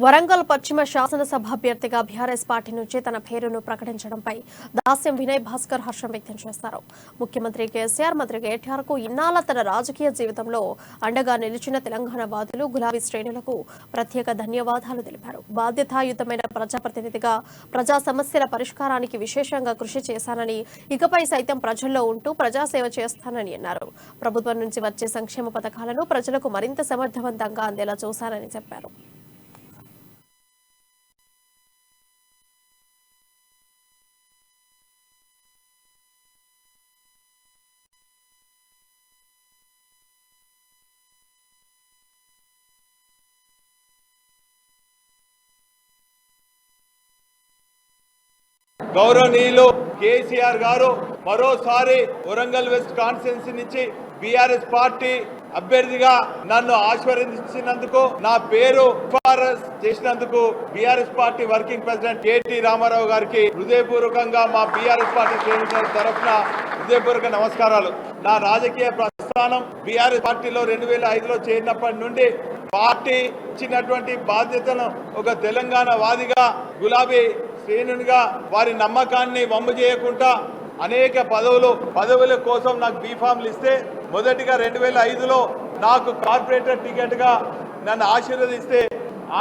వరంగల్ పశ్చిమ శాసనసభ అభ్యర్థిగా బీఆర్ఎస్ పార్టీ నుంచి తన పేరును ప్రకటించడంపై దాస్యం వినయ్ భాస్కర్ హర్షం వ్యక్తం చేశారు. ముఖ్యమంత్రి కేసీఆర్, మంత్రి కేటీఆర్ కు ఇన్నాళ్ల తన రాజకీయ జీవితంలో అండగా నిలిచిన తెలంగాణ వాదులు గులాబీ శ్రేణులకు ప్రత్యేక ధన్యవాదాలు తెలిపారు. బాధ్యతాయుతమైన ప్రజాప్రతినిధిగా ప్రజా సమస్యల పరిష్కారానికి విశేషంగా కృషి చేశానని, ఇకపై సైతం ప్రజల్లో ఉంటూ ప్రజాసేవ చేస్తానని అన్నారు. ప్రభుత్వం నుంచి వచ్చే సంక్షేమ పథకాలను ప్రజలకు మరింత సమర్థవంతంగా అందేలా చూశానని చెప్పారు. గౌరవనీయులు కేసీఆర్ గారు మరోసారి వరంగల్ వెస్ట్ కాన్స్టిట్యున్సీ నుంచి బీఆర్ఎస్ పార్టీ అభ్యర్థిగా నన్ను ఆశీర్వదించినందుకు, నా పేరు సిఫారసు చేసినందుకు BRS party working president KT Rama Rao గారికి హృదయపూర్వకంగా మా బీఆర్ఎస్ పార్టీ శ్రేణుల తరఫున హృదయపూర్వక నమస్కారాలు. నా రాజకీయ ప్రస్థానం బీఆర్ఎస్ పార్టీలో 2005లో చేరినప్పటి నుండి పార్టీ ఇచ్చినటువంటి బాధ్యతను ఒక తెలంగాణ వాదిగా, గులాబీ శ్రేణునిగా వారి నమ్మకాన్ని వమ్ము చేయకుండా అనేక పదవుల కోసం నాకు బీఫామ్లు ఇస్తే, మొదటిగా 2005లో నాకు కార్పొరేటర్ టికెట్గా నన్ను ఆశీర్వదిస్తే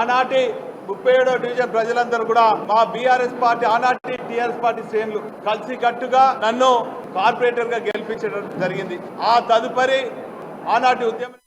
ఆనాటి 37వ డివిజన్ ప్రజలందరూ కూడా మా బీఆర్ఎస్ పార్టీ, ఆనాటి టీఆర్ఎస్ పార్టీ శ్రేణులు కలిసి కట్టుగా నన్ను కార్పొరేటర్గా గెలిపించడం జరిగింది. ఆ తదుపరి ఆనాటి ఉద్యమం